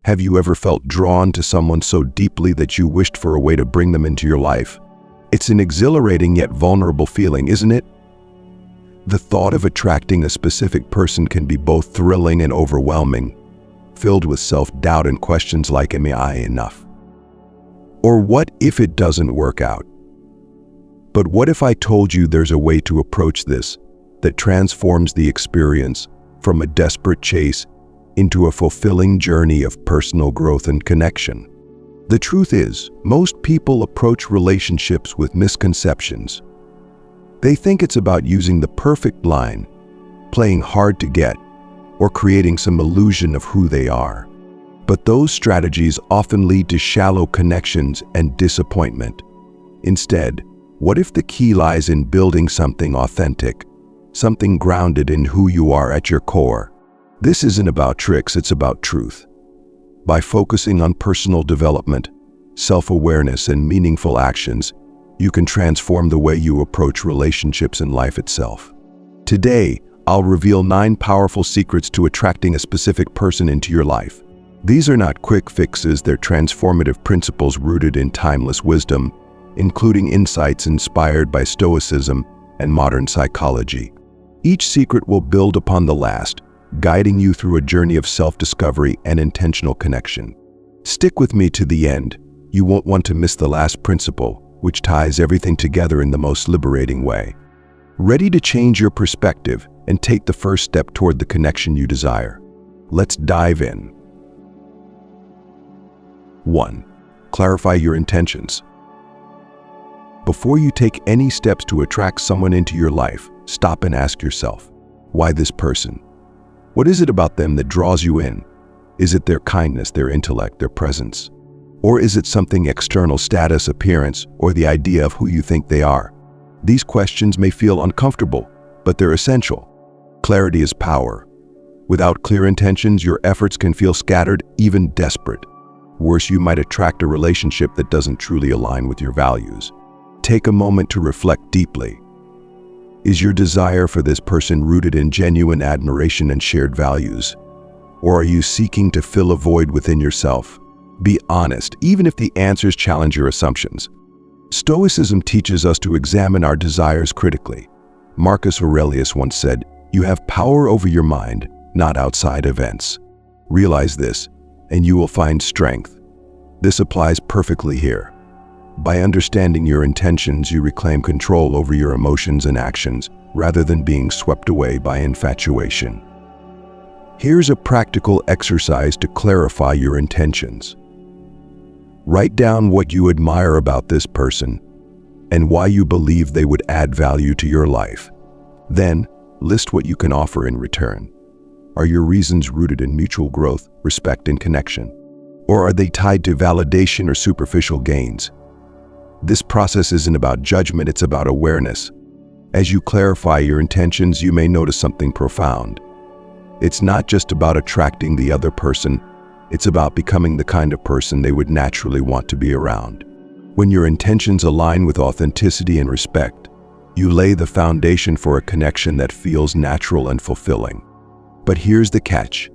Have you ever felt drawn to someone so deeply that you wished for a way to bring them into your life? It's an exhilarating yet vulnerable feeling, isn't it? The thought of attracting a specific person can be both thrilling and overwhelming, filled with self-doubt and questions like, am I enough? Or what if it doesn't work out? But what if I told you there's a way to approach this that transforms the experience from a desperate chase into a fulfilling journey of personal growth and connection? The truth is, most people approach relationships with misconceptions. They think it's about using the perfect line, playing hard to get, or creating some illusion of who they are. But those strategies often lead to shallow connections and disappointment. Instead, what if the key lies in building something authentic, something grounded in who you are at your core? This isn't about tricks, it's about truth. By focusing on personal development, self-awareness, and meaningful actions, you can transform the way you approach relationships and life itself. Today, I'll reveal 9 powerful secrets to attracting a specific person into your life. These are not quick fixes, they're transformative principles rooted in timeless wisdom, including insights inspired by Stoicism and modern psychology. Each secret will build upon the last, guiding you through a journey of self-discovery and intentional connection. Stick with me to the end. You won't want to miss the last principle, which ties everything together in the most liberating way. Ready to change your perspective and take the first step toward the connection you desire? Let's dive in. 1. Clarify your intentions. Before you take any steps to attract someone into your life, stop and ask yourself, why this person? What is it about them that draws you in? Is it their kindness, their intellect, their presence? Or is it something external, status, appearance, or the idea of who you think they are? These questions may feel uncomfortable, but they're essential. Clarity is power. Without clear intentions, your efforts can feel scattered, even desperate. Worse, you might attract a relationship that doesn't truly align with your values. Take a moment to reflect deeply. Is your desire for this person rooted in genuine admiration and shared values? Or are you seeking to fill a void within yourself? Be honest, even if the answers challenge your assumptions. Stoicism teaches us to examine our desires critically. Marcus Aurelius once said, "You have power over your mind, not outside events." Realize this, and you will find strength. This applies perfectly here. By understanding your intentions, you reclaim control over your emotions and actions, rather than being swept away by infatuation. Here's a practical exercise to clarify your intentions. Write down what you admire about this person and why you believe they would add value to your life. Then, list what you can offer in return. Are your reasons rooted in mutual growth, respect, and connection? Or are they tied to validation or superficial gains? This process isn't about judgment, it's about awareness. As you clarify your intentions, you may notice something profound. It's not just about attracting the other person, it's about becoming the kind of person they would naturally want to be around. When your intentions align with authenticity and respect, you lay the foundation for a connection that feels natural and fulfilling. But here's the catch.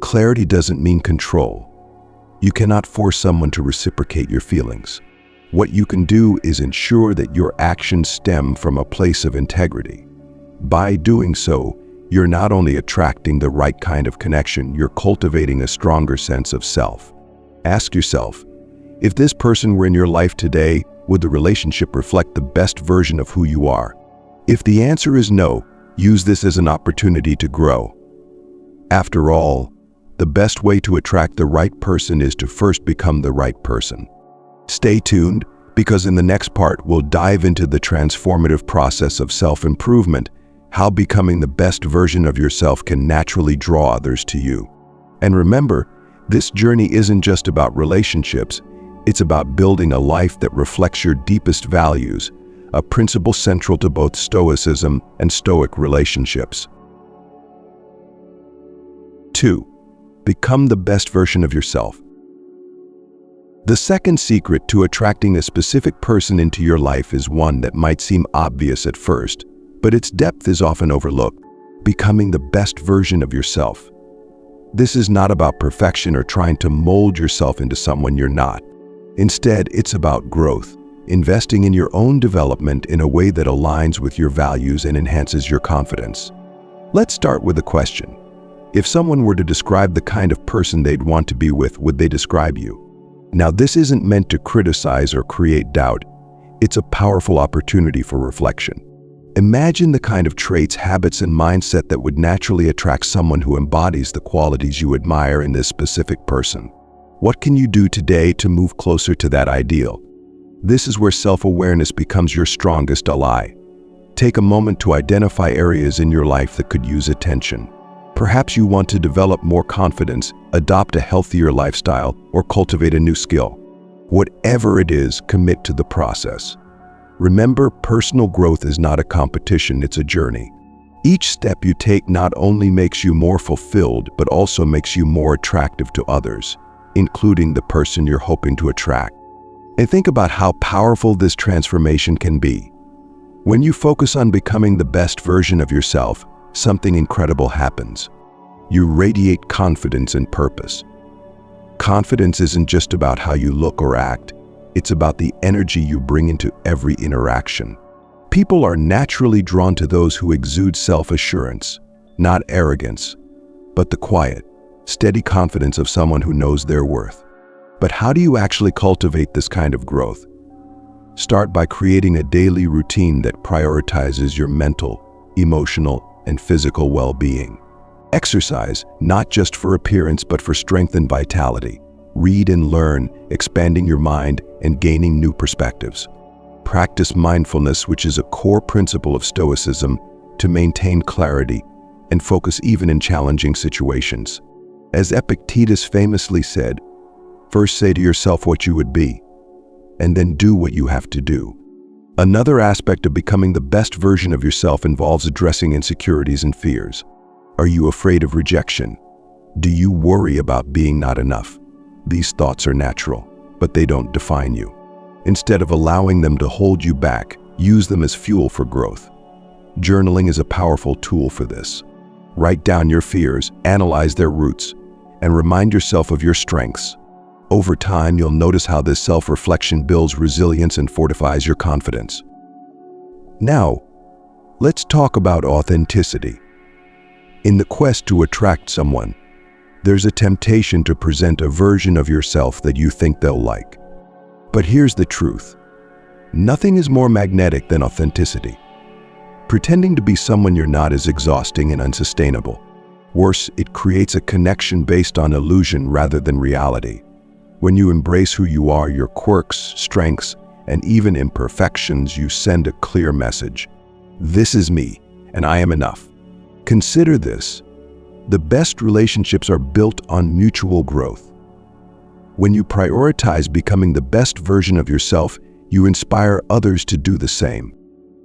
Clarity doesn't mean control. You cannot force someone to reciprocate your feelings. What you can do is ensure that your actions stem from a place of integrity. By doing so, you're not only attracting the right kind of connection, you're cultivating a stronger sense of self. Ask yourself, if this person were in your life today, would the relationship reflect the best version of who you are? If the answer is no, use this as an opportunity to grow. After all, the best way to attract the right person is to first become the right person. Stay tuned, because in the next part, we'll dive into the transformative process of self-improvement, how becoming the best version of yourself can naturally draw others to you. And remember, this journey isn't just about relationships, it's about building a life that reflects your deepest values, a principle central to both Stoicism and Stoic relationships. 2. Become the best version of yourself. The second secret to attracting a specific person into your life is one that might seem obvious at first, but its depth is often overlooked: becoming the best version of yourself. This is not about perfection or trying to mold yourself into someone you're not. Instead, it's about growth, investing in your own development in a way that aligns with your values and enhances your confidence. Let's start with a question. If someone were to describe the kind of person they'd want to be with, would they describe you? Now, this isn't meant to criticize or create doubt. It's a powerful opportunity for reflection. Imagine the kind of traits, habits, and mindset that would naturally attract someone who embodies the qualities you admire in this specific person. What can you do today to move closer to that ideal? This is where self-awareness becomes your strongest ally. Take a moment to identify areas in your life that could use attention. Perhaps you want to develop more confidence, adopt a healthier lifestyle, or cultivate a new skill. Whatever it is, commit to the process. Remember, personal growth is not a competition, it's a journey. Each step you take not only makes you more fulfilled, but also makes you more attractive to others, including the person you're hoping to attract. And think about how powerful this transformation can be. When you focus on becoming the best version of yourself, something incredible happens. You radiate confidence and purpose. Confidence isn't just about how you look or act, it's about the energy you bring into every interaction. People are naturally drawn to those who exude self-assurance, not arrogance, but the quiet, steady confidence of someone who knows their worth. But how do you actually cultivate this kind of growth? Start by creating a daily routine that prioritizes your mental, emotional, and physical well-being. Exercise, not just for appearance but for strength and vitality. Read and learn, expanding your mind and gaining new perspectives. Practice mindfulness, which is a core principle of Stoicism, to maintain clarity and focus even in challenging situations. As Epictetus famously said, first say to yourself what you would be, and then do what you have to do. Another aspect of becoming the best version of yourself involves addressing insecurities and fears. Are you afraid of rejection? Do you worry about being not enough? These thoughts are natural, but they don't define you. Instead of allowing them to hold you back, use them as fuel for growth. Journaling is a powerful tool for this. Write down your fears, analyze their roots, and remind yourself of your strengths. Over time, you'll notice how this self-reflection builds resilience and fortifies your confidence. Now, let's talk about authenticity. In the quest to attract someone, there's a temptation to present a version of yourself that you think they'll like. But here's the truth. Nothing is more magnetic than authenticity. Pretending to be someone you're not is exhausting and unsustainable. Worse, it creates a connection based on illusion rather than reality. When you embrace who you are, your quirks, strengths, and even imperfections, you send a clear message. This is me, and I am enough. Consider this. The best relationships are built on mutual growth. When you prioritize becoming the best version of yourself, you inspire others to do the same.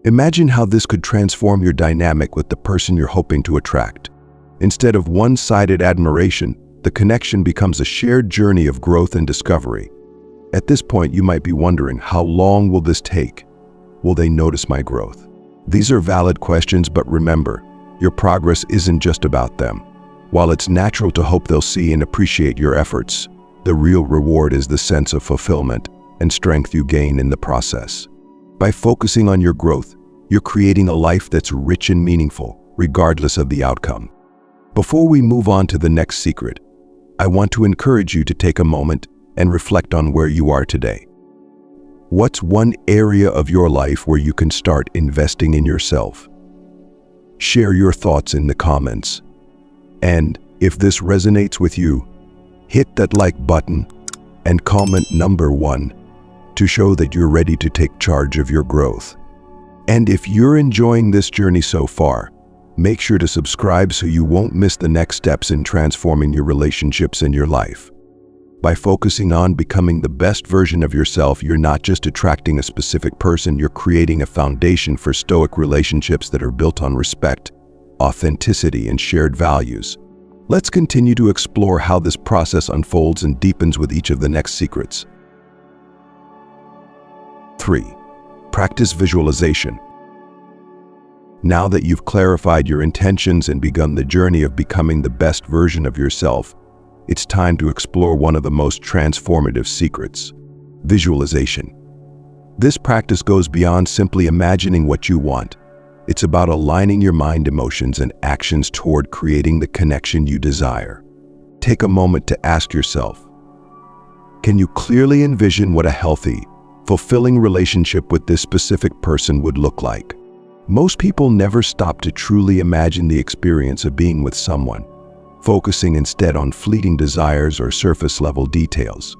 Imagine how this could transform your dynamic with the person you're hoping to attract. Instead of one-sided admiration, the connection becomes a shared journey of growth and discovery. At this point, you might be wondering, how long will this take? Will they notice my growth? These are valid questions, but remember, your progress isn't just about them. While it's natural to hope they'll see and appreciate your efforts, the real reward is the sense of fulfillment and strength you gain in the process. By focusing on your growth, you're creating a life that's rich and meaningful, regardless of the outcome. Before we move on to the next secret, I want to encourage you to take a moment and reflect on where you are today. What's one area of your life where you can start investing in yourself? Share your thoughts in the comments. And if this resonates with you, hit that like button and comment number 1 to show that you're ready to take charge of your growth. And if you're enjoying this journey so far, make sure to subscribe so you won't miss the next steps in transforming your relationships and your life. By focusing on becoming the best version of yourself, you're not just attracting a specific person, you're creating a foundation for Stoic relationships that are built on respect, authenticity, and shared values. Let's continue to explore how this process unfolds and deepens with each of the next secrets. 3. Practice visualization. Now that you've clarified your intentions and begun the journey of becoming the best version of yourself, it's time to explore one of the most transformative secrets: visualization. This practice goes beyond simply imagining what you want. It's about aligning your mind, emotions, and actions toward creating the connection you desire. Take a moment to ask yourself, can you clearly envision what a healthy, fulfilling relationship with this specific person would look like? Most people never stop to truly imagine the experience of being with someone, focusing instead on fleeting desires or surface-level details.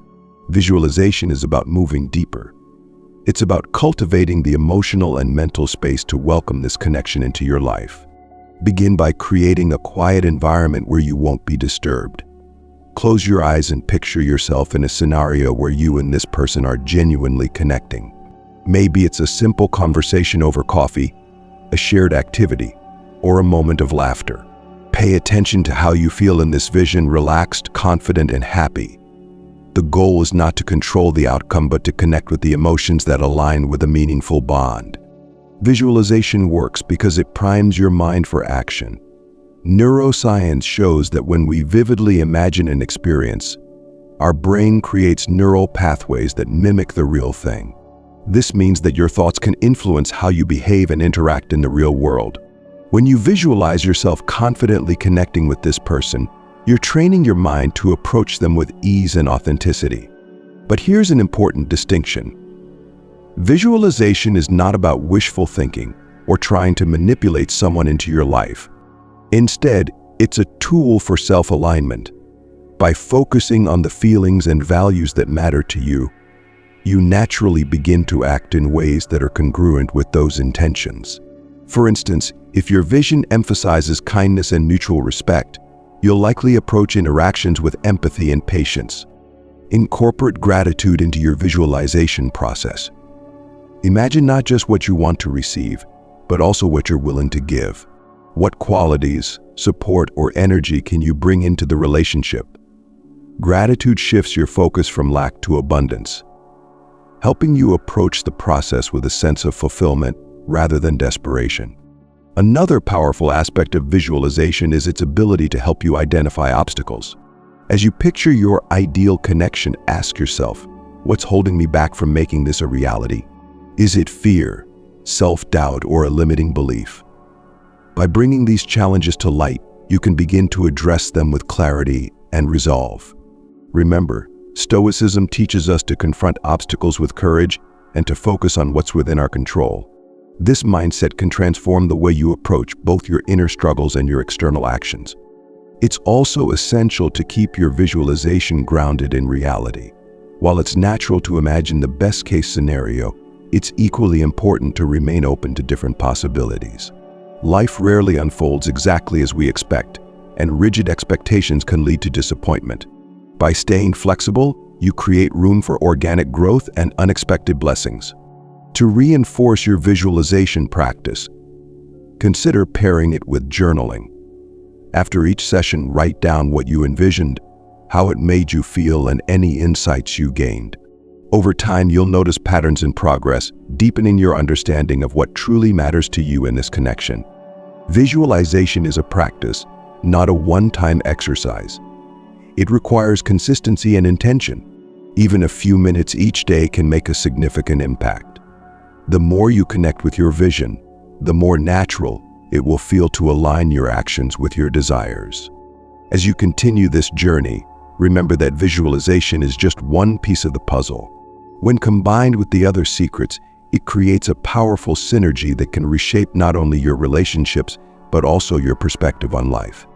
Visualization is about moving deeper. It's about cultivating the emotional and mental space to welcome this connection into your life. Begin by creating a quiet environment where you won't be disturbed. Close your eyes and picture yourself in a scenario where you and this person are genuinely connecting. Maybe it's a simple conversation over coffee, a shared activity, or a moment of laughter. Pay attention to how you feel in this vision: relaxed, confident, and happy. The goal is not to control the outcome, but to connect with the emotions that align with a meaningful bond. Visualization works because it primes your mind for action. Neuroscience shows that when we vividly imagine an experience, our brain creates neural pathways that mimic the real thing. This means that your thoughts can influence how you behave and interact in the real world. When you visualize yourself confidently connecting with this person, you're training your mind to approach them with ease and authenticity. But here's an important distinction. Visualization is not about wishful thinking or trying to manipulate someone into your life. Instead, it's a tool for self-alignment. By focusing on the feelings and values that matter to you, you naturally begin to act in ways that are congruent with those intentions. For instance, if your vision emphasizes kindness and mutual respect, you'll likely approach interactions with empathy and patience. Incorporate gratitude into your visualization process. Imagine not just what you want to receive, but also what you're willing to give. What qualities, support, or energy can you bring into the relationship? Gratitude shifts your focus from lack to abundance, helping you approach the process with a sense of fulfillment rather than desperation. Another powerful aspect of visualization is its ability to help you identify obstacles. As you picture your ideal connection, ask yourself, what's holding me back from making this a reality? Is it fear, self-doubt, or a limiting belief? By bringing these challenges to light, you can begin to address them with clarity and resolve. Remember, Stoicism teaches us to confront obstacles with courage and to focus on what's within our control. This mindset can transform the way you approach both your inner struggles and your external actions. It's also essential to keep your visualization grounded in reality. While it's natural to imagine the best-case scenario, it's equally important to remain open to different possibilities. Life rarely unfolds exactly as we expect, and rigid expectations can lead to disappointment. By staying flexible, you create room for organic growth and unexpected blessings. To reinforce your visualization practice, consider pairing it with journaling. After each session, write down what you envisioned, how it made you feel, and any insights you gained. Over time, you'll notice patterns in progress, deepening your understanding of what truly matters to you in this connection. Visualization is a practice, not a one-time exercise. It requires consistency and intention. Even a few minutes each day can make a significant impact. The more you connect with your vision, the more natural it will feel to align your actions with your desires. As you continue this journey, remember that visualization is just one piece of the puzzle. When combined with the other secrets, it creates a powerful synergy that can reshape not only your relationships, but also your perspective on life.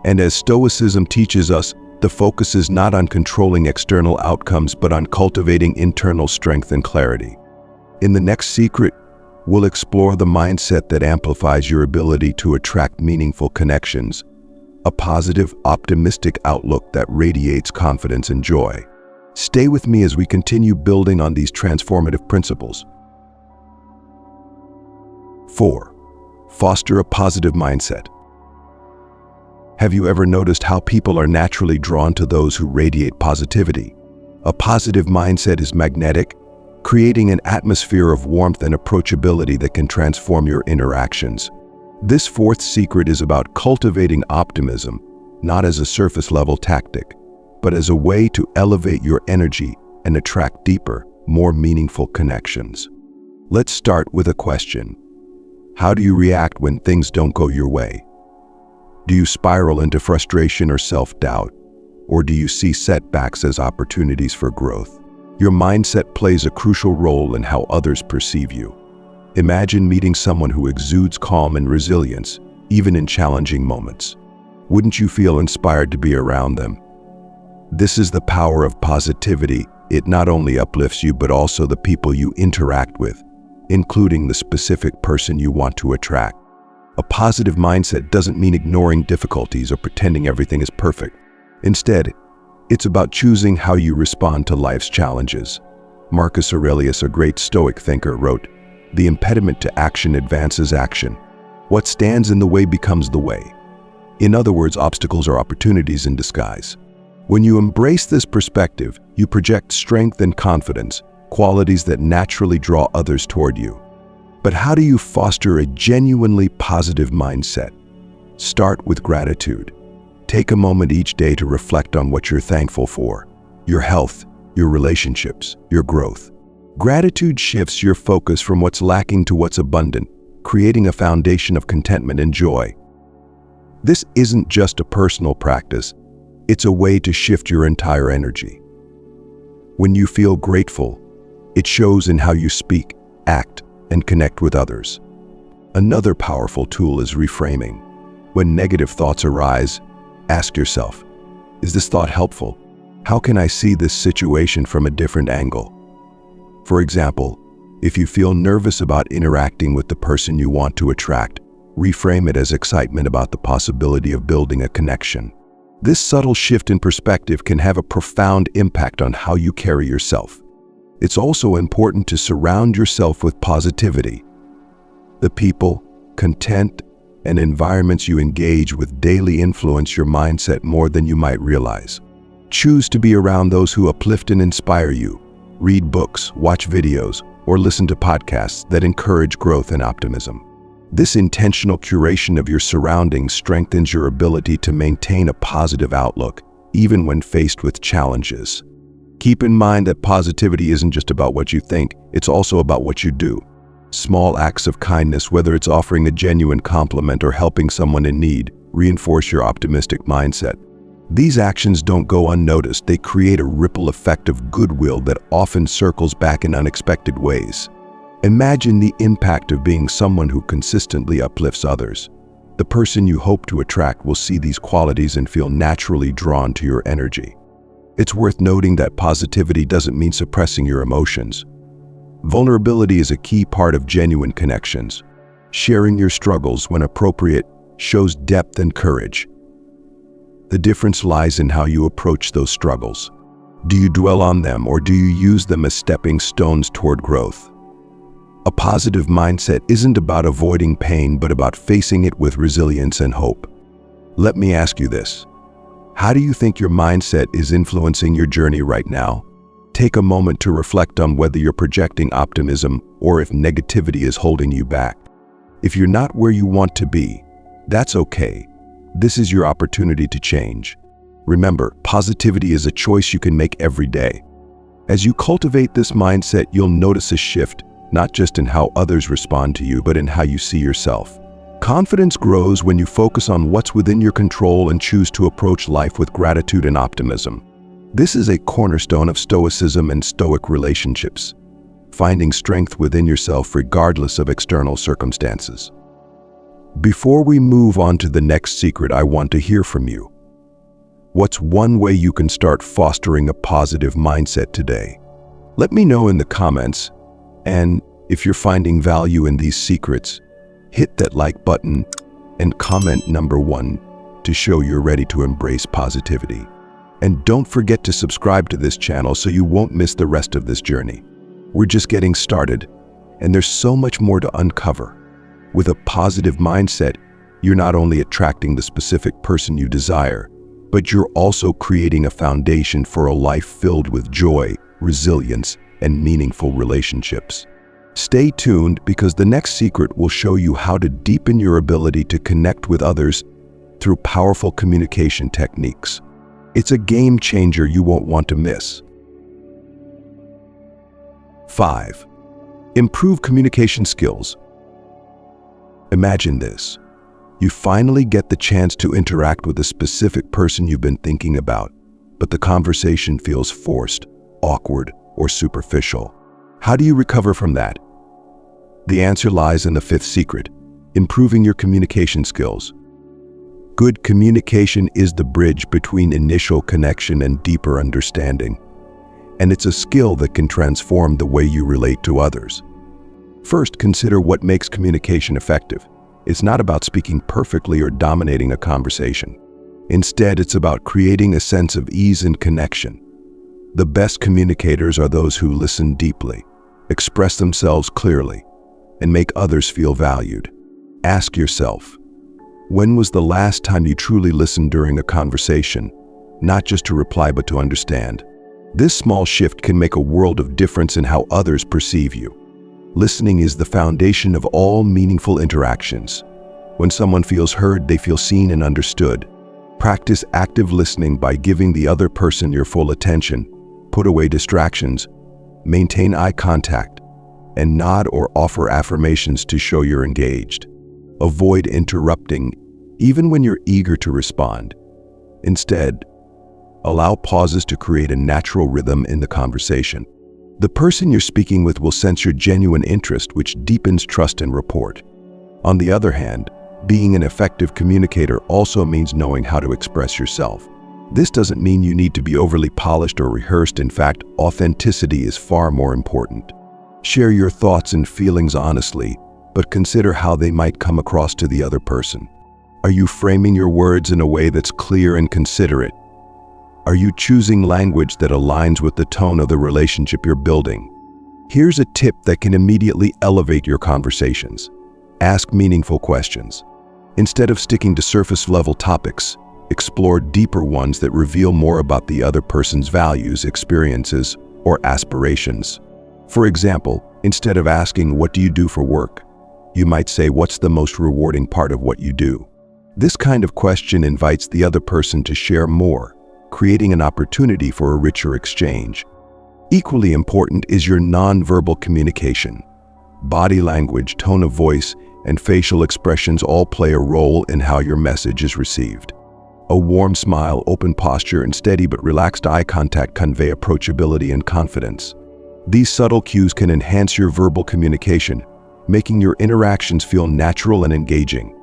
And as Stoicism teaches us, the focus is not on controlling external outcomes, but on cultivating internal strength and clarity. In the next secret, we'll explore the mindset that amplifies your ability to attract meaningful connections, a positive, optimistic outlook that radiates confidence and joy. Stay with me as we continue building on these transformative principles. 4. Foster a positive mindset. Have you ever noticed how people are naturally drawn to those who radiate positivity? A positive mindset is magnetic, creating an atmosphere of warmth and approachability that can transform your interactions. This fourth secret is about cultivating optimism, not as a surface-level tactic, but as a way to elevate your energy and attract deeper, more meaningful connections. Let's start with a question. How do you react when things don't go your way? Do you spiral into frustration or self-doubt? Or do you see setbacks as opportunities for growth? Your mindset plays a crucial role in how others perceive you. Imagine meeting someone who exudes calm and resilience, even in challenging moments. Wouldn't you feel inspired to be around them? This is the power of positivity. It not only uplifts you, but also the people you interact with, including the specific person you want to attract. A positive mindset doesn't mean ignoring difficulties or pretending everything is perfect. Instead, it's about choosing how you respond to life's challenges. Marcus Aurelius, a great Stoic thinker, wrote, "The impediment to action advances action. What stands in the way becomes the way." In other words, obstacles are opportunities in disguise. When you embrace this perspective, you project strength and confidence, qualities that naturally draw others toward you. But how do you foster a genuinely positive mindset? Start with gratitude. Take a moment each day to reflect on what you're thankful for: your health, your relationships, your growth. Gratitude shifts your focus from what's lacking to what's abundant, creating a foundation of contentment and joy. This isn't just a personal practice, it's a way to shift your entire energy. When you feel grateful, it shows in how you speak, act, and connect with others. Another powerful tool is reframing. When negative thoughts arise, ask yourself, is this thought helpful? How can I see this situation from a different angle? For example, if you feel nervous about interacting with the person you want to attract, reframe it as excitement about the possibility of building a connection. This subtle shift in perspective can have a profound impact on how you carry yourself. It's also important to surround yourself with positivity. The people, content, and environments you engage with daily influence your mindset more than you might realize. Choose to be around those who uplift and inspire you. Read books, watch videos, or listen to podcasts that encourage growth and optimism. This intentional curation of your surroundings strengthens your ability to maintain a positive outlook, even when faced with challenges. Keep in mind that positivity isn't just about what you think, it's also about what you do. Small acts of kindness, whether it's offering a genuine compliment or helping someone in need, reinforce your optimistic mindset. These actions don't go unnoticed, they create a ripple effect of goodwill that often circles back in unexpected ways. Imagine the impact of being someone who consistently uplifts others. The person you hope to attract will see these qualities and feel naturally drawn to your energy. It's worth noting that positivity doesn't mean suppressing your emotions. Vulnerability is a key part of genuine connections. Sharing your struggles when appropriate shows depth and courage. The difference lies in how you approach those struggles. Do you dwell on them, or do you use them as stepping stones toward growth? A positive mindset isn't about avoiding pain, but about facing it with resilience and hope. Let me ask you this. How do you think your mindset is influencing your journey right now? Take a moment to reflect on whether you're projecting optimism or if negativity is holding you back. If you're not where you want to be, that's okay. This is your opportunity to change. Remember, positivity is a choice you can make every day. As you cultivate this mindset, you'll notice a shift, not just in how others respond to you, but in how you see yourself. Confidence grows when you focus on what's within your control and choose to approach life with gratitude and optimism. This is a cornerstone of Stoicism and Stoic relationships, finding strength within yourself regardless of external circumstances. Before we move on to the next secret, I want to hear from you. What's one way you can start fostering a positive mindset today? Let me know in the comments. And if you're finding value in these secrets, hit that like button and comment number 1 to show you're ready to embrace positivity. And don't forget to subscribe to this channel so you won't miss the rest of this journey. We're just getting started, and there's so much more to uncover. With a positive mindset, you're not only attracting the specific person you desire, but you're also creating a foundation for a life filled with joy, resilience, and meaningful relationships. Stay tuned because the next secret will show you how to deepen your ability to connect with others through powerful communication techniques. It's a game changer you won't want to miss. 5. Improve communication skills. Imagine this. You finally get the chance to interact with a specific person you've been thinking about, but the conversation feels forced, awkward, or superficial. How do you recover from that? The answer lies in the 5th secret: improving your communication skills. Good communication is the bridge between initial connection and deeper understanding, and it's a skill that can transform the way you relate to others. First, consider what makes communication effective. It's not about speaking perfectly or dominating a conversation. Instead, it's about creating a sense of ease and connection. The best communicators are those who listen deeply, express themselves clearly, and make others feel valued. Ask yourself, when was the last time you truly listened during a conversation, not just to reply but to understand? This small shift can make a world of difference in how others perceive you. Listening is the foundation of all meaningful interactions. When someone feels heard, they feel seen and understood. Practice active listening by giving the other person your full attention. Put away distractions, maintain eye contact, and nod or offer affirmations to show you're engaged. Avoid interrupting, even when you're eager to respond. Instead, allow pauses to create a natural rhythm in the conversation. The person you're speaking with will sense your genuine interest, which deepens trust and rapport. On the other hand, being an effective communicator also means knowing how to express yourself. This doesn't mean you need to be overly polished or rehearsed. In fact, authenticity is far more important. Share your thoughts and feelings honestly, but consider how they might come across to the other person. Are you framing your words in a way that's clear and considerate? Are you choosing language that aligns with the tone of the relationship you're building? Here's a tip that can immediately elevate your conversations. Ask meaningful questions. Instead of sticking to surface-level topics, explore deeper ones that reveal more about the other person's values, experiences, or aspirations. For example, instead of asking, "What do you do for work?" you might say, "What's the most rewarding part of what you do?" This kind of question invites the other person to share more, creating an opportunity for a richer exchange. Equally important is your nonverbal communication. Body language, tone of voice, and facial expressions all play a role in how your message is received. A warm smile, open posture, and steady but relaxed eye contact convey approachability and confidence. These subtle cues can enhance your verbal communication, making your interactions feel natural and engaging.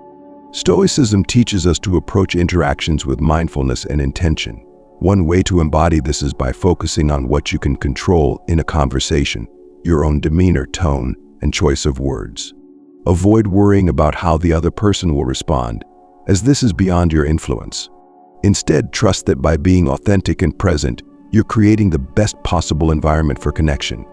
Stoicism teaches us to approach interactions with mindfulness and intention. One way to embody this is by focusing on what you can control in a conversation: your own demeanor, tone, and choice of words. Avoid worrying about how the other person will respond, as this is beyond your influence. Instead, trust that by being authentic and present, you're creating the best possible environment for connection.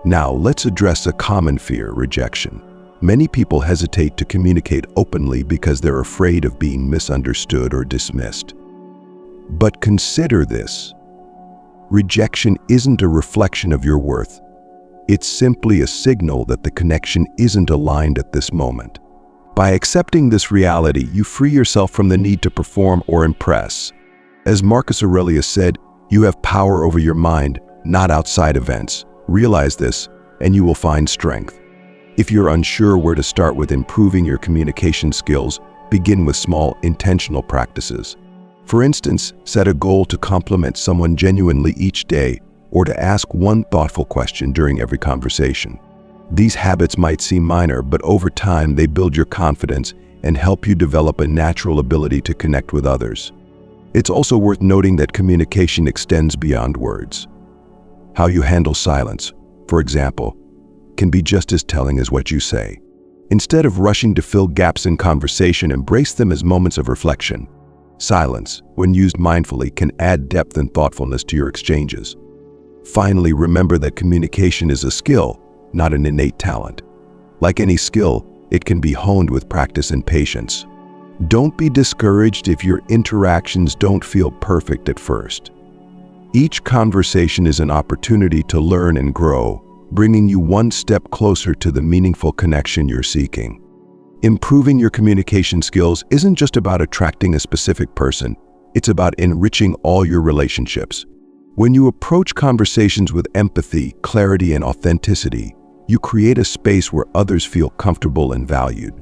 Now, let's address a common fear: rejection. Many people hesitate to communicate openly because they're afraid of being misunderstood or dismissed. But consider this: rejection isn't a reflection of your worth. It's simply a signal that the connection isn't aligned at this moment. By accepting this reality, you free yourself from the need to perform or impress. As Marcus Aurelius said, "You have power over your mind, not outside events." Realize this, and you will find strength. If you're unsure where to start with improving your communication skills, begin with small, intentional practices. For instance, set a goal to compliment someone genuinely each day, or to ask one thoughtful question during every conversation. These habits might seem minor, but over time they build your confidence and help you develop a natural ability to connect with others. It's also worth noting that communication extends beyond words. How you handle silence, for example, can be just as telling as what you say. Instead of rushing to fill gaps in conversation, embrace them as moments of reflection. Silence, when used mindfully, can add depth and thoughtfulness to your exchanges. Finally, remember that communication is a skill, not an innate talent. Like any skill, it can be honed with practice and patience. Don't be discouraged if your interactions don't feel perfect at first. Each conversation is an opportunity to learn and grow, bringing you one step closer to the meaningful connection you're seeking. Improving your communication skills isn't just about attracting a specific person, it's about enriching all your relationships. When you approach conversations with empathy, clarity, and authenticity, you create a space where others feel comfortable and valued.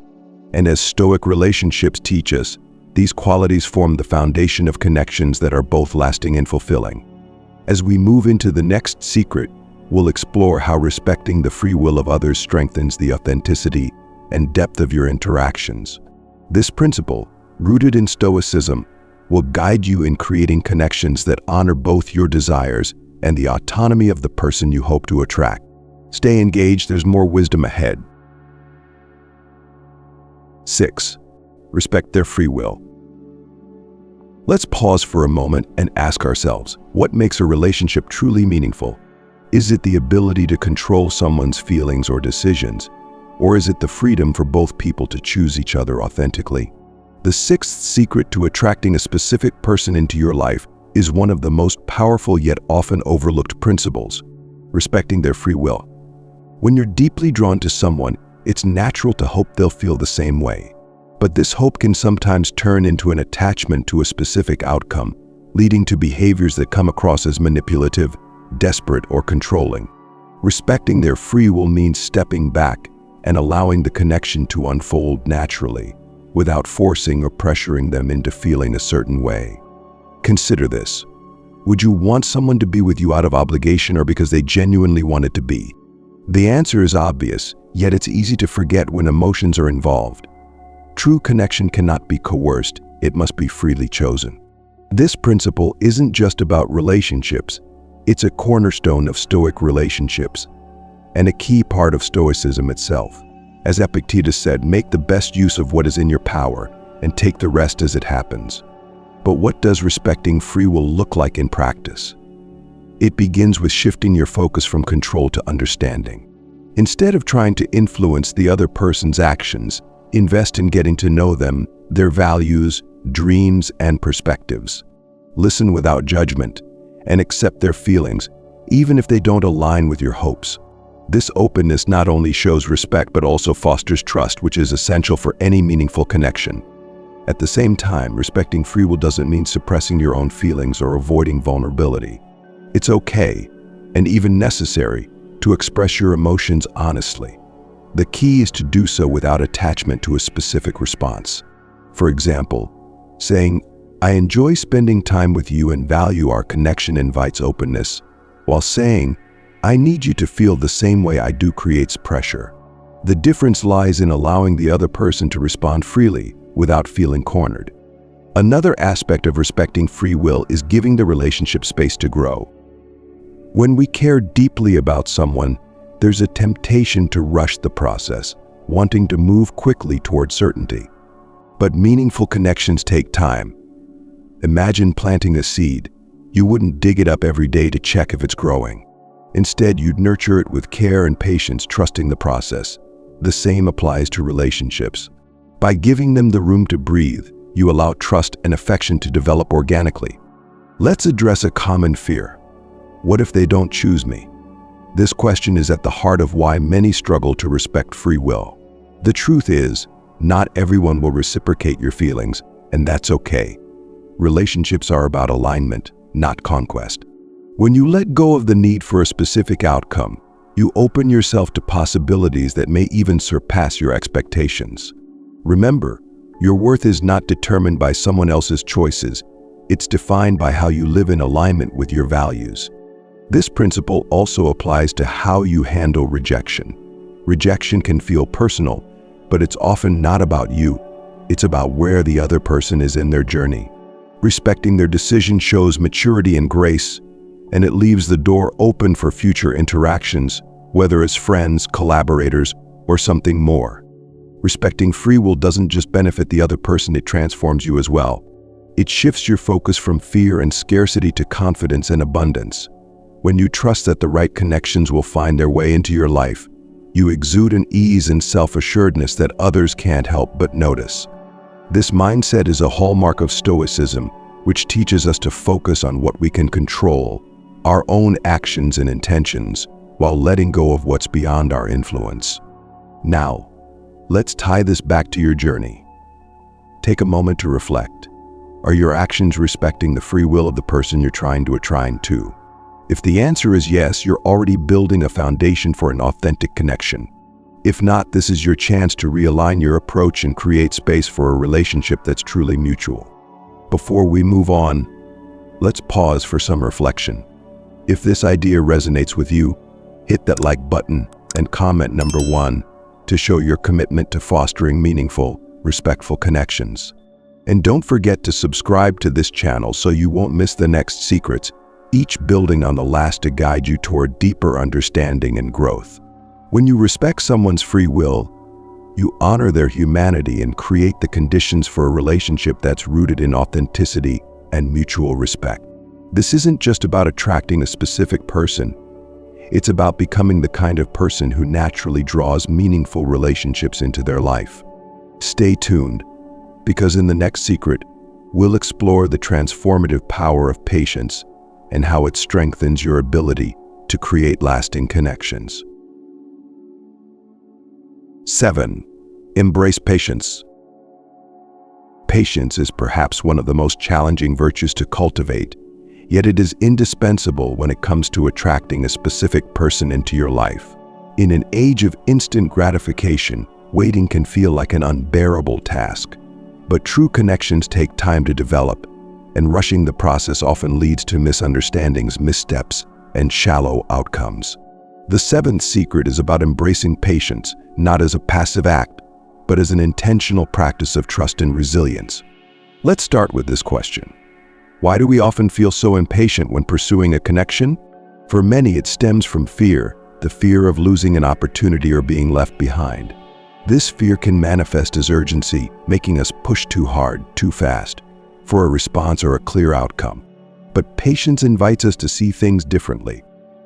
And as Stoic relationships teach us, these qualities form the foundation of connections that are both lasting and fulfilling. As we move into the next secret, we'll explore how respecting the free will of others strengthens the authenticity and depth of your interactions. This principle, rooted in Stoicism, will guide you in creating connections that honor both your desires and the autonomy of the person you hope to attract. Stay engaged, there's more wisdom ahead. 6. Respect their free will. Let's pause for a moment and ask ourselves, what makes a relationship truly meaningful? Is it the ability to control someone's feelings or decisions? Or is it the freedom for both people to choose each other authentically? The sixth secret to attracting a specific person into your life is one of the most powerful yet often overlooked principles: respecting their free will. When you're deeply drawn to someone, it's natural to hope they'll feel the same way. But this hope can sometimes turn into an attachment to a specific outcome, leading to behaviors that come across as manipulative, desperate, or controlling. Respecting their free will means stepping back and allowing the connection to unfold naturally, without forcing or pressuring them into feeling a certain way. Consider this. Would you want someone to be with you out of obligation or because they genuinely want it to be? The answer is obvious, yet it's easy to forget when emotions are involved. True connection cannot be coerced, it must be freely chosen. This principle isn't just about relationships, it's a cornerstone of Stoic relationships, and a key part of Stoicism itself. As Epictetus said, make the best use of what is in your power and take the rest as it happens. But what does respecting free will look like in practice? It begins with shifting your focus from control to understanding. Instead of trying to influence the other person's actions, invest in getting to know them, their values, dreams, and perspectives. Listen without judgment and accept their feelings, even if they don't align with your hopes. This openness not only shows respect but also fosters trust, which is essential for any meaningful connection. At the same time, respecting free will doesn't mean suppressing your own feelings or avoiding vulnerability. It's okay, and even necessary, to express your emotions honestly. The key is to do so without attachment to a specific response. For example, saying, "I enjoy spending time with you and value our connection," invites openness, while saying, "I need you to feel the same way I do," creates pressure. The difference lies in allowing the other person to respond freely without feeling cornered. Another aspect of respecting free will is giving the relationship space to grow. When we care deeply about someone, there's a temptation to rush the process, wanting to move quickly toward certainty. But meaningful connections take time. Imagine planting a seed. You wouldn't dig it up every day to check if it's growing. Instead, you'd nurture it with care and patience, trusting the process. The same applies to relationships. By giving them the room to breathe, you allow trust and affection to develop organically. Let's address a common fear. What if they don't choose me? This question is at the heart of why many struggle to respect free will. The truth is, not everyone will reciprocate your feelings, and that's okay. Relationships are about alignment, not conquest. When you let go of the need for a specific outcome, you open yourself to possibilities that may even surpass your expectations. Remember, your worth is not determined by someone else's choices. It's defined by how you live in alignment with your values. This principle also applies to how you handle rejection. Rejection can feel personal, but it's often not about you. It's about where the other person is in their journey. Respecting their decision shows maturity and grace, and it leaves the door open for future interactions, whether as friends, collaborators, or something more. Respecting free will doesn't just benefit the other person, it transforms you as well. It shifts your focus from fear and scarcity to confidence and abundance. When you trust that the right connections will find their way into your life, you exude an ease and self-assuredness that others can't help but notice. This mindset is a hallmark of Stoicism, which teaches us to focus on what we can control, our own actions and intentions, while letting go of what's beyond our influence. Now, let's tie this back to your journey. Take a moment to reflect. Are your actions respecting the free will of the person you're trying to attract to? If the answer is yes, you're already building a foundation for an authentic connection. If not, this is your chance to realign your approach and create space for a relationship that's truly mutual. Before we move on, let's pause for some reflection. If this idea resonates with you, hit that like button and comment number 1 to show your commitment to fostering meaningful, respectful connections. And don't forget to subscribe to this channel so you won't miss the next secrets, each building on the last to guide you toward deeper understanding and growth. When you respect someone's free will, you honor their humanity and create the conditions for a relationship that's rooted in authenticity and mutual respect. This isn't just about attracting a specific person. It's about becoming the kind of person who naturally draws meaningful relationships into their life. Stay tuned, because in the next secret, we'll explore the transformative power of patience and how it strengthens your ability to create lasting connections. 7. Embrace patience. Patience is perhaps one of the most challenging virtues to cultivate, yet it is indispensable when it comes to attracting a specific person into your life. In an age of instant gratification, waiting can feel like an unbearable task. But true connections take time to develop, and rushing the process often leads to misunderstandings, missteps, and shallow outcomes. The 7th secret is about embracing patience, not as a passive act, but as an intentional practice of trust and resilience. Let's start with this question. Why do we often feel so impatient when pursuing a connection? For many, it stems from fear, the fear of losing an opportunity or being left behind. This fear can manifest as urgency, making us push too hard, too fast, for a response or a clear outcome. But patience invites us to see things differently.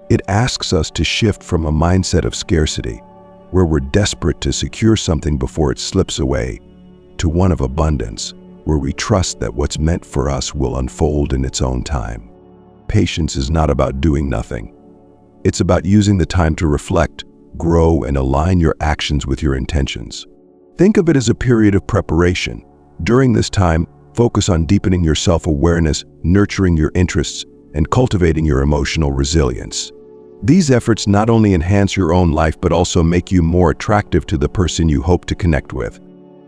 It asks us to shift from a mindset of scarcity, where we're desperate to secure something before it slips away, to one of abundance, where we trust that what's meant for us will unfold in its own time. Patience is not about doing nothing. It's about using the time to reflect, grow, and align your actions with your intentions. Think of it as a period of preparation. During this time, focus on deepening your self-awareness, nurturing your interests, and cultivating your emotional resilience. These efforts not only enhance your own life but also make you more attractive to the person you hope to connect with.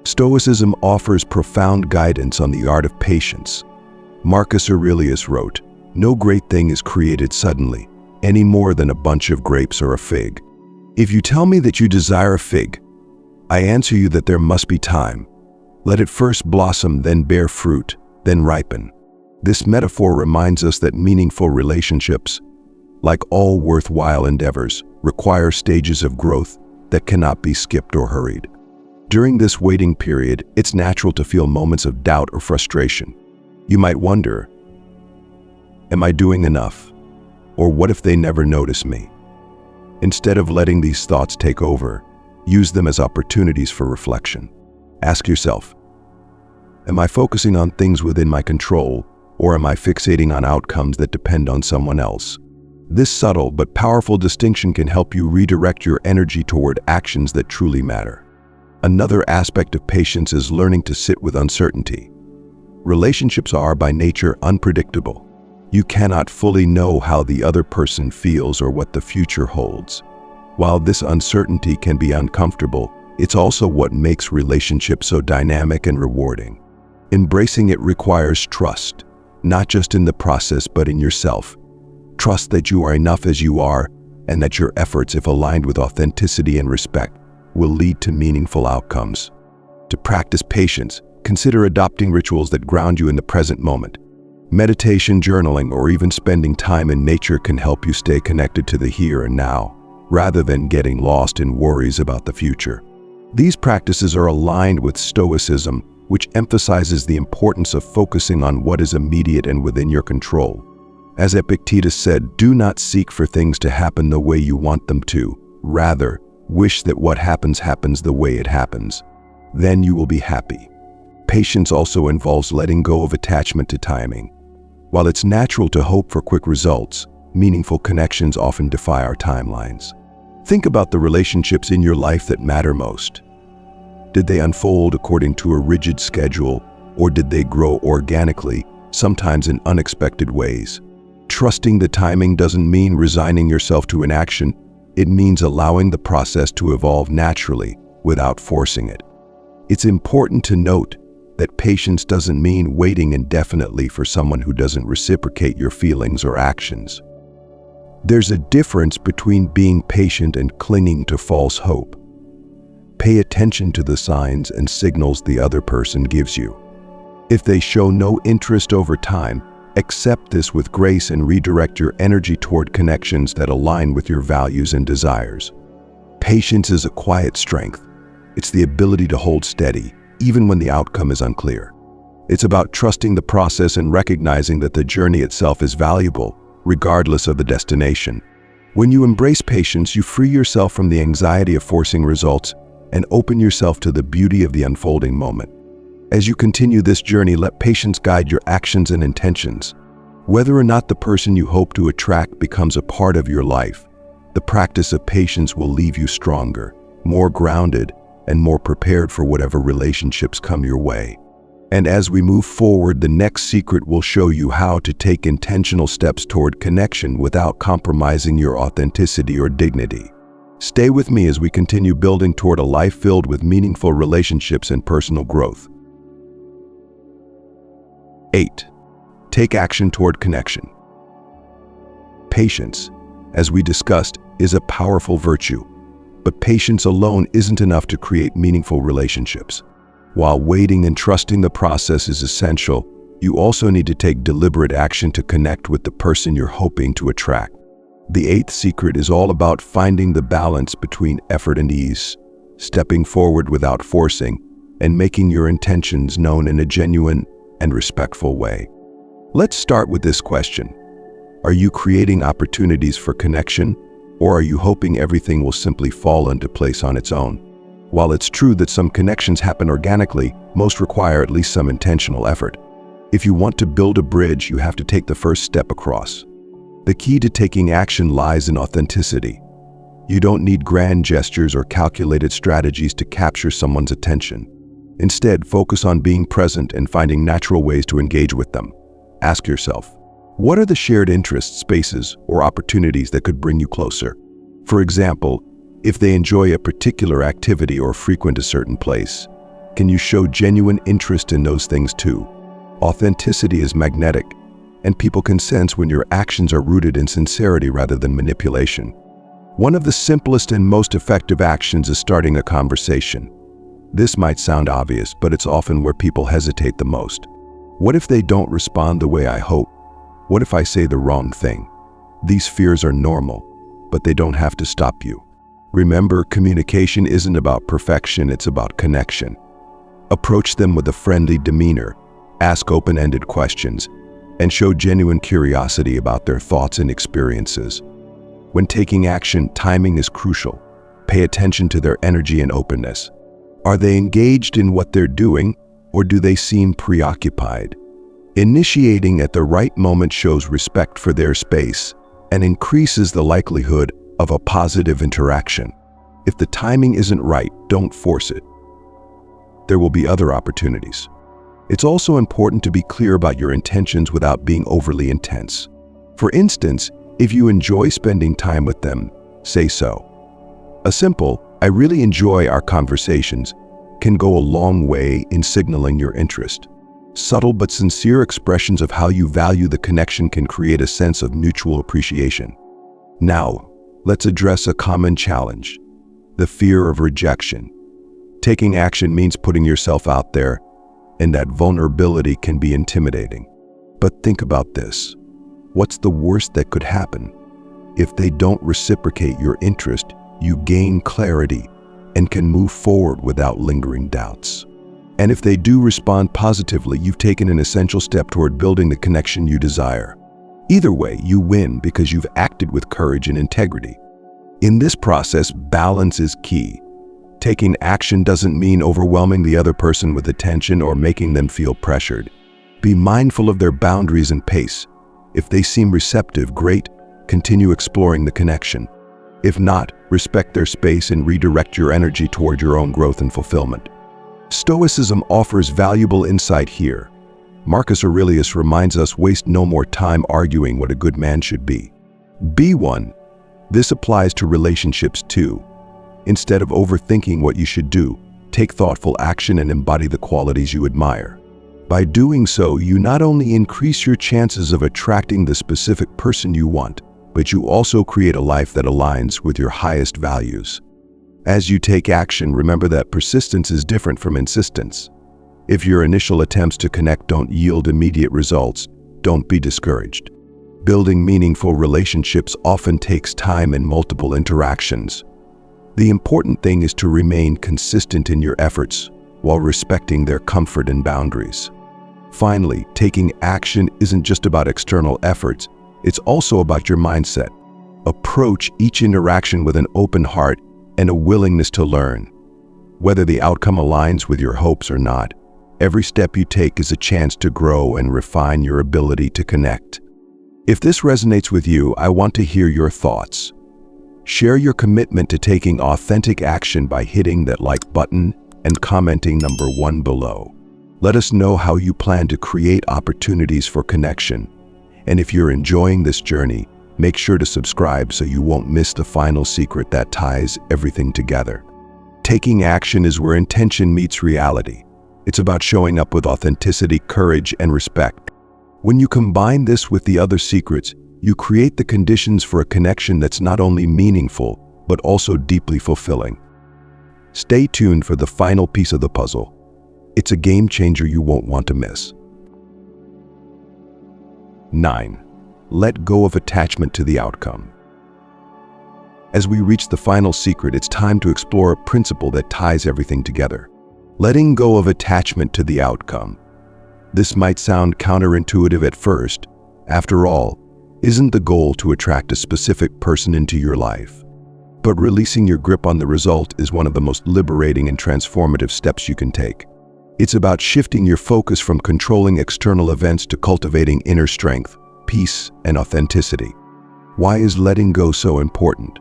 Stoicism offers profound guidance on the art of patience. Marcus Aurelius wrote, "No great thing is created suddenly, any more than a bunch of grapes or a fig. If you tell me that you desire a fig, I answer you that there must be time. Let it first blossom, then bear fruit, then ripen." This metaphor reminds us that meaningful relationships, like all worthwhile endeavors, require stages of growth that cannot be skipped or hurried. During this waiting period, it's natural to feel moments of doubt or frustration. You might wonder, am I doing enough? Or what if they never notice me? Instead of letting these thoughts take over, use them as opportunities for reflection. Ask yourself, am I focusing on things within my control, or am I fixating on outcomes that depend on someone else? This subtle but powerful distinction can help you redirect your energy toward actions that truly matter. Another aspect of patience is learning to sit with uncertainty. Relationships are by nature unpredictable. You cannot fully know how the other person feels or what the future holds. While this uncertainty can be uncomfortable, it's also what makes relationships so dynamic and rewarding. Embracing it requires trust, not just in the process but in yourself. Trust that you are enough as you are, and that your efforts, if aligned with authenticity and respect, will lead to meaningful outcomes. To practice patience, consider adopting rituals that ground you in the present moment. Meditation, journaling, or even spending time in nature can help you stay connected to the here and now, rather than getting lost in worries about the future. These practices are aligned with Stoicism, which emphasizes the importance of focusing on what is immediate and within your control. As Epictetus said, do not seek for things to happen the way you want them to. Rather, wish that what happens happens the way it happens. Then you will be happy. Patience also involves letting go of attachment to timing. While it's natural to hope for quick results, meaningful connections often defy our timelines. Think about the relationships in your life that matter most. Did they unfold according to a rigid schedule, or did they grow organically, sometimes in unexpected ways? Trusting the timing doesn't mean resigning yourself to inaction. It means allowing the process to evolve naturally without forcing it. It's important to note that patience doesn't mean waiting indefinitely for someone who doesn't reciprocate your feelings or actions. There's a difference between being patient and clinging to false hope. Pay attention to the signs and signals the other person gives you. If they show no interest over time, accept this with grace and redirect your energy toward connections that align with your values and desires. Patience is a quiet strength. It's the ability to hold steady, even when the outcome is unclear. It's about trusting the process and recognizing that the journey itself is valuable, regardless of the destination. When you embrace patience, you free yourself from the anxiety of forcing results and open yourself to the beauty of the unfolding moment. As you continue this journey, let patience guide your actions and intentions. Whether or not the person you hope to attract becomes a part of your life, the practice of patience will leave you stronger, more grounded, and more prepared for whatever relationships come your way. And as we move forward, the next secret will show you how to take intentional steps toward connection without compromising your authenticity or dignity. Stay with me as we continue building toward a life filled with meaningful relationships and personal growth. 8. Take action toward connection. Patience, as we discussed, is a powerful virtue, but patience alone isn't enough to create meaningful relationships. While waiting and trusting the process is essential, you also need to take deliberate action to connect with the person you're hoping to attract. The 8th secret is all about finding the balance between effort and ease, stepping forward without forcing, and making your intentions known in a genuine and respectful way. Let's start with this question. Are you creating opportunities for connection, or are you hoping everything will simply fall into place on its own? While it's true that some connections happen organically, most require at least some intentional effort. If you want to build a bridge, you have to take the first step across. The key to taking action lies in authenticity. You don't need grand gestures or calculated strategies to capture someone's attention. Instead, focus on being present and finding natural ways to engage with them. Ask yourself, what are the shared interests, spaces, or opportunities that could bring you closer? For example, if they enjoy a particular activity or frequent a certain place, can you show genuine interest in those things too? Authenticity is magnetic, and people can sense when your actions are rooted in sincerity rather than manipulation. One of the simplest and most effective actions is starting a conversation. This might sound obvious, but it's often where people hesitate the most. What if they don't respond the way I hope? What if I say the wrong thing? These fears are normal, but they don't have to stop you. Remember, communication isn't about perfection, it's about connection. Approach them with a friendly demeanor, ask open-ended questions, and show genuine curiosity about their thoughts and experiences. When taking action, timing is crucial. Pay attention to their energy and openness. Are they engaged in what they're doing, or do they seem preoccupied? Initiating at the right moment shows respect for their space and increases the likelihood of a positive interaction. If the timing isn't right, don't force it. There will be other opportunities. It's also important to be clear about your intentions without being overly intense. For instance, if you enjoy spending time with them, say so. A simple, "I really enjoy our conversations," can go a long way in signaling your interest. Subtle but sincere expressions of how you value the connection can create a sense of mutual appreciation. Now, let's address a common challenge: the fear of rejection. Taking action means putting yourself out there, and that vulnerability can be intimidating. But think about this. What's the worst that could happen? If they don't reciprocate your interest, you gain clarity and can move forward without lingering doubts. And if they do respond positively, you've taken an essential step toward building the connection you desire. Either way, you win because you've acted with courage and integrity. In this process, balance is key. Taking action doesn't mean overwhelming the other person with attention or making them feel pressured. Be mindful of their boundaries and pace. If they seem receptive, great. continue exploring the connection. If not, respect their space and redirect your energy toward your own growth and fulfillment. Stoicism offers valuable insight here. Marcus Aurelius reminds us, waste no more time arguing what a good man should be. Be one. This applies to relationships too. Instead of overthinking what you should do, take thoughtful action and embody the qualities you admire. By doing so, you not only increase your chances of attracting the specific person you want, but you also create a life that aligns with your highest values. As you take action, remember that persistence is different from insistence. If your initial attempts to connect don't yield immediate results, don't be discouraged. Building meaningful relationships often takes time and multiple interactions. The important thing is to remain consistent in your efforts while respecting their comfort and boundaries. Finally, taking action isn't just about external efforts, it's also about your mindset. Approach each interaction with an open heart and a willingness to learn. Whether the outcome aligns with your hopes or not, every step you take is a chance to grow and refine your ability to connect. If this resonates with you, I want to hear your thoughts. Share your commitment to taking authentic action by hitting that like button and commenting number 1 below. Let us know how you plan to create opportunities for connection. And if you're enjoying this journey, make sure to subscribe so you won't miss the final secret that ties everything together. Taking action is where intention meets reality. It's about showing up with authenticity, courage, and respect. When you combine this with the other secrets, you create the conditions for a connection that's not only meaningful, but also deeply fulfilling. Stay tuned for the final piece of the puzzle. It's a game changer you won't want to miss. 9. Let go of attachment to the outcome. As we reach the final secret, it's time to explore a principle that ties everything together. Letting go of attachment to the outcome. This might sound counterintuitive at first. After all, isn't the goal to attract a specific person into your life? But releasing your grip on the result is one of the most liberating and transformative steps you can take. It's about shifting your focus from controlling external events to cultivating inner strength, peace, and authenticity. Why is letting go so important?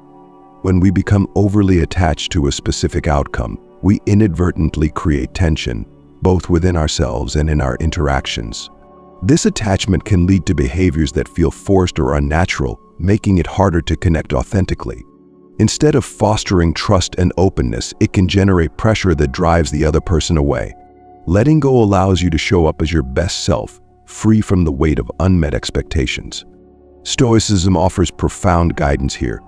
When we become overly attached to a specific outcome, we inadvertently create tension, both within ourselves and in our interactions. This attachment can lead to behaviors that feel forced or unnatural, making it harder to connect authentically. Instead of fostering trust and openness, it can generate pressure that drives the other person away. Letting go allows you to show up as your best self, free from the weight of unmet expectations. Stoicism offers profound guidance here.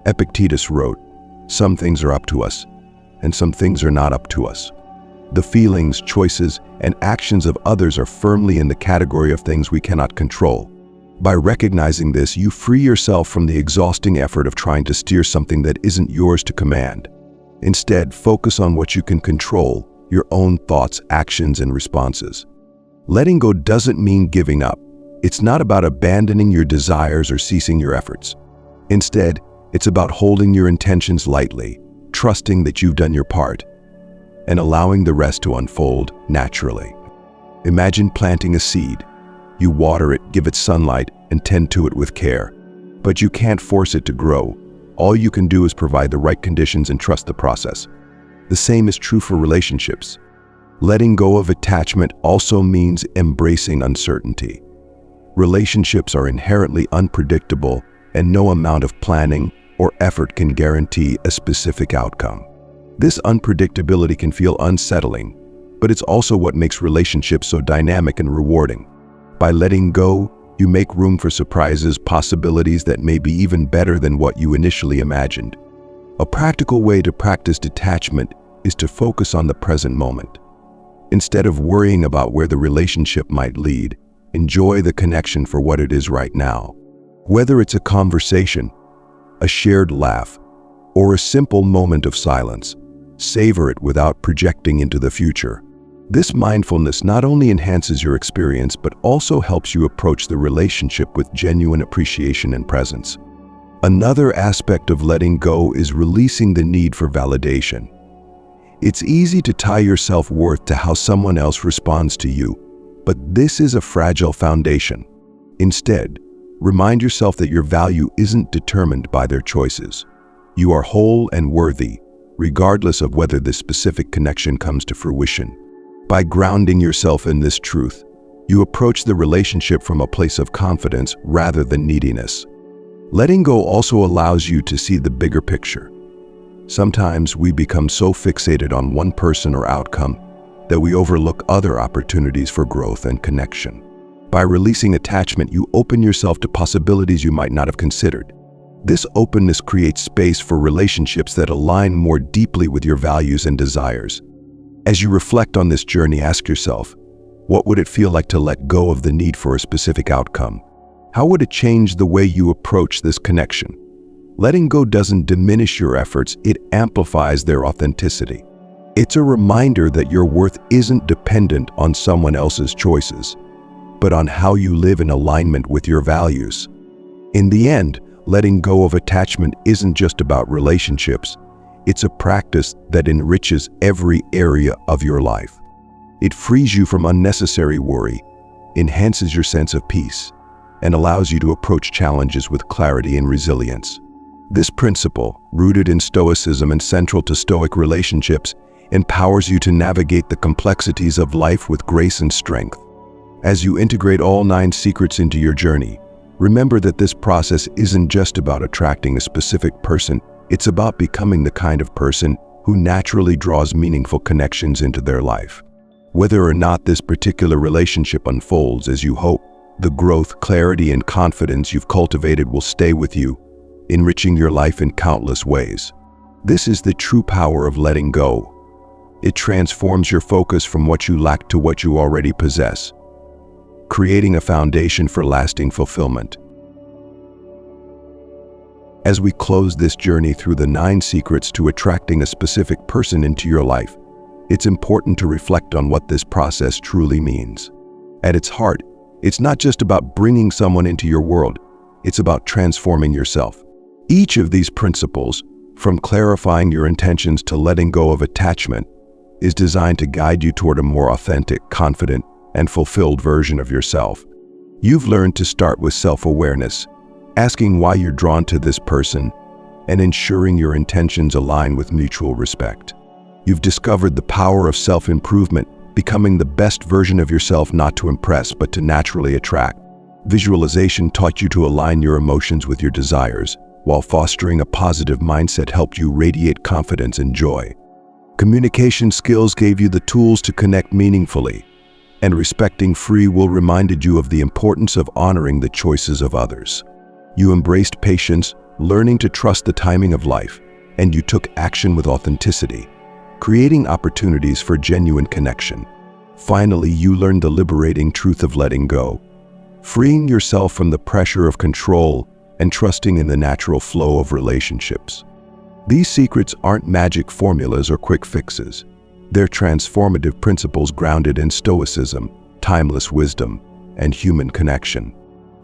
Epictetus wrote, "Some things are up to us, and some things are not up to us." The feelings, choices, and actions of others are firmly in the category of things we cannot control. By recognizing this, you free yourself from the exhausting effort of trying to steer something that isn't yours to command. Instead, focus on what you can control, your own thoughts, actions, and responses. Letting go doesn't mean giving up. It's not about abandoning your desires or ceasing your efforts. Instead, it's about holding your intentions lightly, trusting that you've done your part, and allowing the rest to unfold naturally. Imagine planting a seed. You water it, give it sunlight, and tend to it with care. But you can't force it to grow. All you can do is provide the right conditions and trust the process. The same is true for relationships. Letting go of attachment also means embracing uncertainty. Relationships are inherently unpredictable, and no amount of planning or effort can guarantee a specific outcome. This unpredictability can feel unsettling, but it's also what makes relationships so dynamic and rewarding. By letting go, you make room for surprises, possibilities that may be even better than what you initially imagined. A practical way to practice detachment is to focus on the present moment. Instead of worrying about where the relationship might lead, enjoy the connection for what it is right now. Whether it's a conversation, a shared laugh, or a simple moment of silence, savor it without projecting into the future. This mindfulness not only enhances your experience, but also helps you approach the relationship with genuine appreciation and presence. Another aspect of letting go is releasing the need for validation. It's easy to tie your self-worth to how someone else responds to you, but this is a fragile foundation. Instead, remind yourself that your value isn't determined by their choices. You are whole and worthy, regardless of whether this specific connection comes to fruition. By grounding yourself in this truth, you approach the relationship from a place of confidence rather than neediness. Letting go also allows you to see the bigger picture. Sometimes we become so fixated on one person or outcome that we overlook other opportunities for growth and connection. By releasing attachment, you open yourself to possibilities you might not have considered. This openness creates space for relationships that align more deeply with your values and desires. As you reflect on this journey, ask yourself, what would it feel like to let go of the need for a specific outcome? How would it change the way you approach this connection? Letting go doesn't diminish your efforts, it amplifies their authenticity. It's a reminder that your worth isn't dependent on someone else's choices, but on how you live in alignment with your values. In the end, letting go of attachment isn't just about relationships. It's a practice that enriches every area of your life. It frees you from unnecessary worry, enhances your sense of peace, and allows you to approach challenges with clarity and resilience. This principle, rooted in Stoicism and central to Stoic relationships, empowers you to navigate the complexities of life with grace and strength. As you integrate all 9 secrets into your journey, remember that this process isn't just about attracting a specific person, it's about becoming the kind of person who naturally draws meaningful connections into their life. Whether or not this particular relationship unfolds as you hope, the growth, clarity, and confidence you've cultivated will stay with you, enriching your life in countless ways. This is the true power of letting go. It transforms your focus from what you lack to what you already possess, creating a foundation for lasting fulfillment. As we close this journey through the 9 secrets to attracting a specific person into your life, it's important to reflect on what this process truly means. At its heart, it's not just about bringing someone into your world, it's about transforming yourself. Each of these principles, from clarifying your intentions to letting go of attachment, is designed to guide you toward a more authentic, confident, and fulfilled version of yourself. You've learned to start with self-awareness, asking why you're drawn to this person, and ensuring your intentions align with mutual respect. You've discovered the power of self-improvement, becoming the best version of yourself not to impress but to naturally attract. Visualization taught you to align your emotions with your desires, while fostering a positive mindset helped you radiate confidence and joy. Communication skills gave you the tools to connect meaningfully, and respecting free will reminded you of the importance of honoring the choices of others. You embraced patience, learning to trust the timing of life, and you took action with authenticity, creating opportunities for genuine connection. Finally, you learned the liberating truth of letting go, freeing yourself from the pressure of control and trusting in the natural flow of relationships. These secrets aren't magic formulas or quick fixes. They're transformative principles grounded in Stoicism, timeless wisdom, and human connection.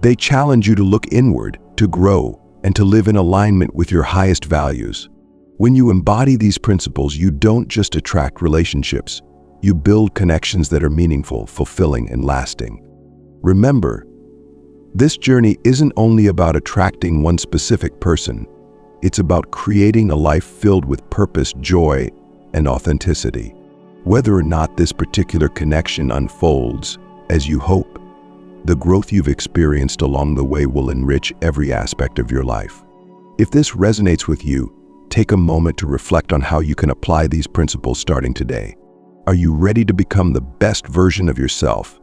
They challenge you to look inward, to grow, and to live in alignment with your highest values. When you embody these principles, you don't just attract relationships, you build connections that are meaningful, fulfilling, and lasting. Remember, this journey isn't only about attracting one specific person, it's about creating a life filled with purpose, joy, and authenticity. Whether or not this particular connection unfolds as you hope, the growth you've experienced along the way will enrich every aspect of your life. If this resonates with you, take a moment to reflect on how you can apply these principles starting today. Are you ready to become the best version of yourself?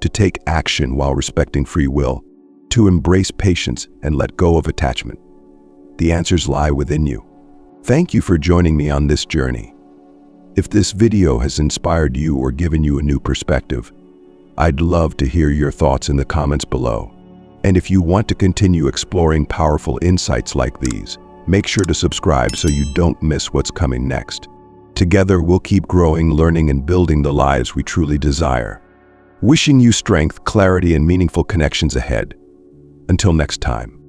To take action while respecting free will? To embrace patience and let go of attachment? The answers lie within you. Thank you for joining me on this journey. If this video has inspired you or given you a new perspective, I'd love to hear your thoughts in the comments below. And if you want to continue exploring powerful insights like these, make sure to subscribe so you don't miss what's coming next. Together, we'll keep growing, learning, and building the lives we truly desire. Wishing you strength, clarity, and meaningful connections ahead. Until next time.